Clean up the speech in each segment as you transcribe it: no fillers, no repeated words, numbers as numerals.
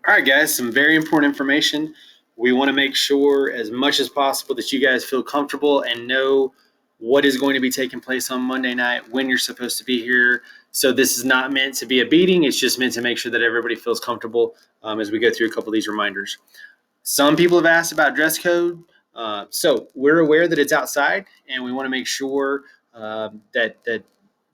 All right, guys, some very important information. We want to make sure as much as possible that you guys feel comfortable and know what is going to be taking place on Monday night, when you're supposed to be here. So this is not meant to be a beating. It's just meant to make sure that everybody feels comfortable as we go through a couple of these reminders. Some people have asked about dress code. So we're aware that it's outside, and we want to make sure that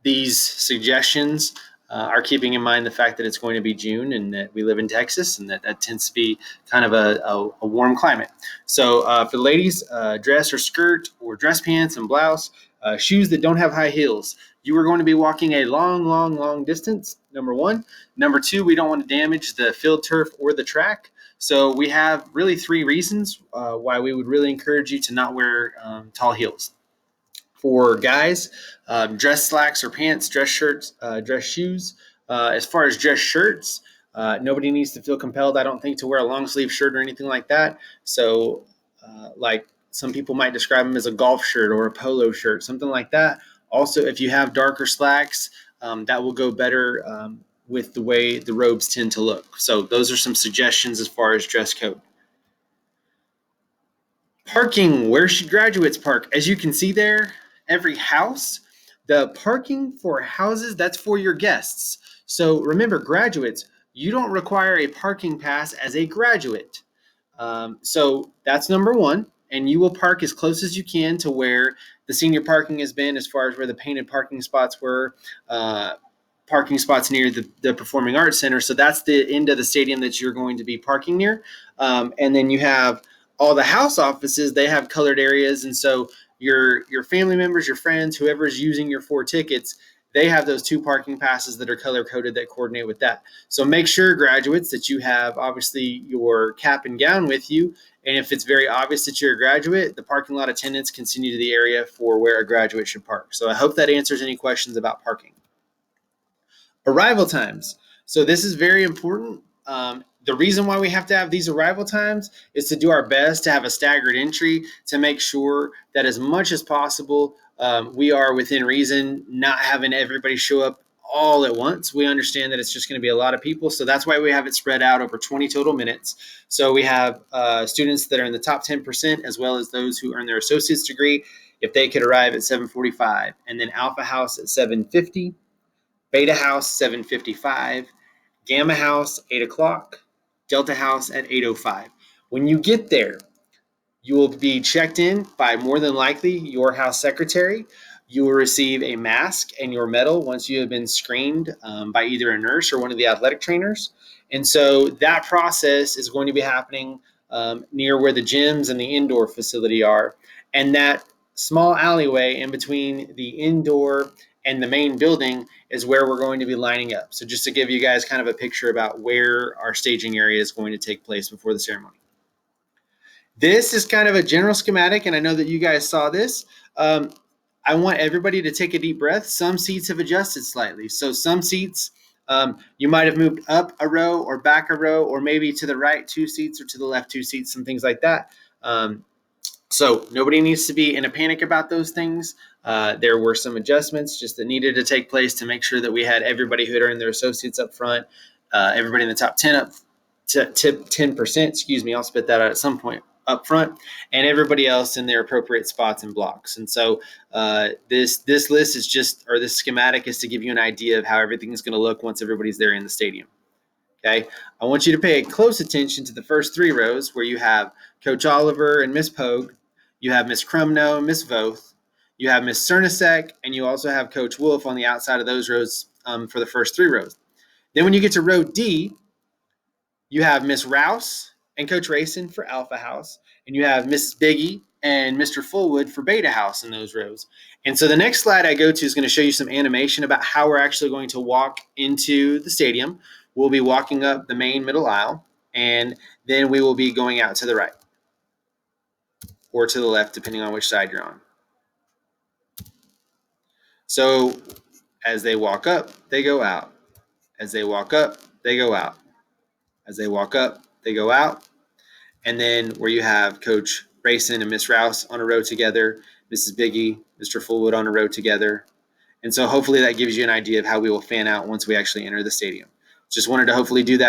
these suggestions are keeping in mind the fact that it's going to be June and that we live in Texas and that tends to be kind of a warm climate. So for the ladies, dress or skirt or dress pants and blouse, shoes that don't have high heels. You are going to be walking a long distance, number one. Number two, we don't want to damage the field turf or the track. So we have really three reasons why we would really encourage you to not wear tall heels. For guys, dress slacks or pants, dress shirts, dress shoes. As far as dress shirts, nobody needs to feel compelled, I don't think, to wear a long sleeve shirt or anything like that. So, like some people might describe them as a golf shirt or a polo shirt, something like that. Also, if you have darker slacks, that will go better with the way the robes tend to look. So, those are some suggestions as far as dress code. Parking, where should graduates park? As you can see there, every house, the parking for houses, that's for your guests. So remember, graduates, you don't require a parking pass as a graduate. So that's number one. And you will park as close as you can to where the senior parking has been, as far as where the painted parking spots were. Parking spots near the Performing Arts Center. So that's the end of the stadium that you're going to be parking near. And then you have all the house offices, they have colored areas. And so your family members, your friends, whoever is using your 4 tickets, they have those 2 parking passes that are color coded that coordinate with that. So make sure, graduates, that you have obviously your cap and gown with you. And if it's very obvious that you're a graduate, the parking lot attendants can send you to the area for where a graduate should park. So I hope that answers any questions about parking. Arrival times. So this is very important. The reason why we have to have these arrival times is to do our best to have a staggered entry to make sure that as much as possible we are within reason, not having everybody show up all at once. We understand that it's just going to be a lot of people, so that's why we have it spread out over 20 total minutes. So we have students that are in the top 10%, as well as those who earn their associate's degree, if they could arrive at 7:45, and then Alpha House at 7:50. Beta House 7:55, Gamma House 8 o'clock, Delta House at 8:05. When you get there, you will be checked in by more than likely your house secretary. You will receive a mask and your medal once you have been screened by either a nurse or one of the athletic trainers. And so that process is going to be happening near where the gyms and the indoor facility are. And that small alleyway in between the indoor and the main building is where we're going to be lining up. So just to give you guys kind of a picture about where our staging area is going to take place before the ceremony. This is kind of a general schematic, and I know that you guys saw this. I want everybody to take a deep breath. Some seats have adjusted slightly. So some seats, you might have moved up a row or back a row, or maybe to the right 2 seats or to the left 2 seats, some things like that. So nobody needs to be in a panic about those things. There were some adjustments just that needed to take place to make sure that we had everybody who had earned their associates up front, everybody in the top 10 up to 10%, excuse me, I'll spit that out at some point, up front, and everybody else in their appropriate spots and blocks. And so this list is just, or this schematic is to give you an idea of how everything is going to look once everybody's there in the stadium. Okay, I want you to pay close attention to the first 3 rows where you have Coach Oliver and Miss Pogue, you have Miss Crumno and Miss Voth, you have Miss Cernasek, and you also have Coach Wolf on the outside of those rows for the first 3 rows. Then when you get to row D, you have Miss Rouse and Coach Rayson for Alpha House, and you have Mrs. Biggie and Mr. Fullwood for Beta House in those rows. And so the next slide I go to is going to show you some animation about how we're actually going to walk into the stadium. We'll be walking up the main middle aisle, and then we will be going out to the right or to the left, depending on which side you're on. So as they walk up, they go out. As they walk up, they go out. As they walk up, they go out. And then where you have Coach Rayson and Miss Rouse on a row together, Mrs. Biggie, Mr. Fullwood on a row together. And so hopefully that gives you an idea of how we will fan out once we actually enter the stadium. Just wanted to hopefully do that